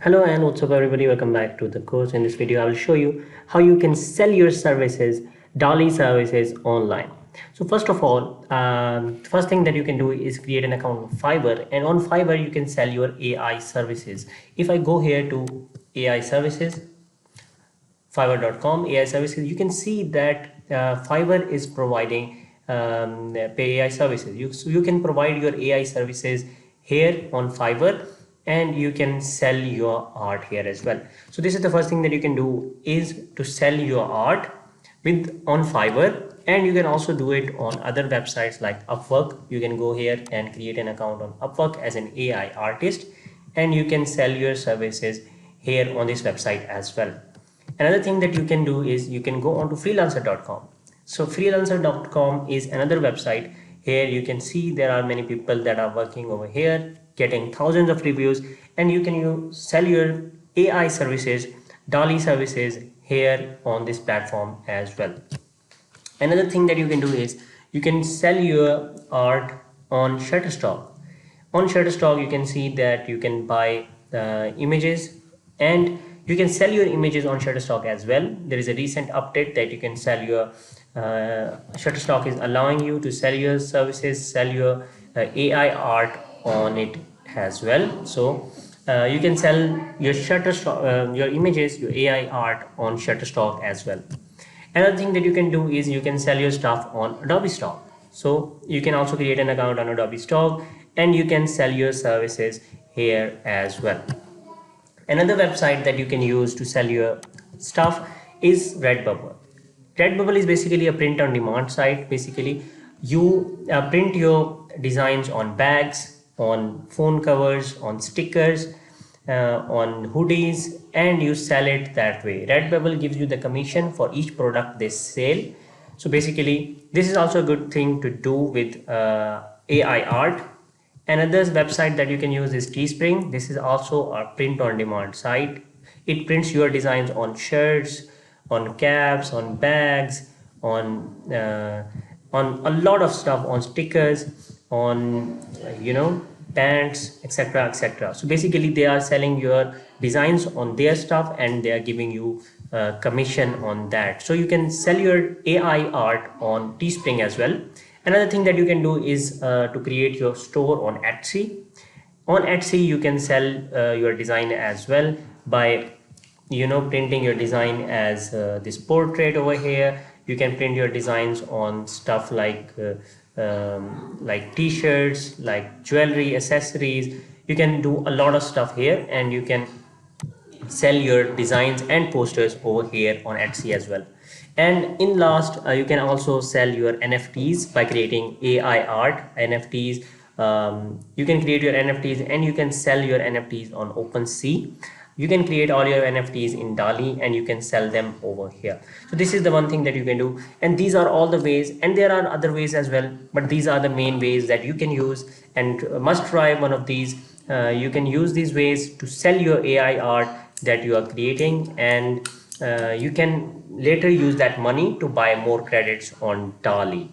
Hello and what's up everybody, welcome back to the course. In this video I will show you how you can sell your services, Dall-E services online. So first of all, first thing that you can do is create an account on Fiverr, and on Fiverr you can sell your AI services. If I go here to AI services, fiverr.com AI services, you can see that Fiverr is providing pay AI services. So you can provide your AI services here on Fiverr, and you can sell your art here as well. So this is the first thing that you can do, is to sell your art on Fiverr, and you can also do it on other websites like Upwork. You can go here and create an account on Upwork as an AI artist, and you can sell your services here on this website as well. Another thing that you can do is you can go on to freelancer.com. So freelancer.com is another website. Here you can see there are many people that are working over here, getting thousands of reviews, and you can sell your AI services, Dall-E services here on this platform as well. Another thing that you can do is you can sell your art on Shutterstock. On Shutterstock you can see that you can buy images, and you can sell your images on Shutterstock as well. There is a recent update that you can sell your Shutterstock is allowing you to sell your services, sell your AI art on it as well. So you can sell your Shutterstock, your images, your AI art on Shutterstock as well. Another thing that you can do is you can sell your stuff on Adobe Stock. So you can also create an account on Adobe Stock, and you can sell your services here as well. Another website that you can use to sell your stuff is Redbubble. Redbubble is basically a print on demand site. Basically, you print your designs on bags, on phone covers, on stickers, on hoodies, and you sell it that way. Redbubble gives you the commission for each product they sell. So basically, this is also a good thing to do with AI art. Another website that you can use is Teespring. This is also a print on demand site. It prints your designs on shirts, on caps, on bags, on a lot of stuff, on stickers, on pants, etc., etc. So basically they are selling your designs on their stuff, and they are giving you commission on that. So you can sell your AI art on Teespring as well. Another thing that you can do is to create your store on Etsy. On Etsy you can sell your design as well by printing your design as this portrait over here. You can print your designs on stuff like t-shirts, like jewelry, accessories. You can do a lot of stuff here, and you can sell your designs and posters over here on Etsy as well. And in last, you can also sell your NFTs by creating AI art NFTs. You can create your NFTs, and you can sell your NFTs on OpenSea. You can create all your NFTs in Dall-E, and you can sell them over here. So this is the one thing that you can do, and these are all the ways, and there are other ways as well, but these are the main ways that you can use, and must try one of these. You can use these ways to sell your AI art that you are creating, and you can later use that money to buy more credits on Dall-E.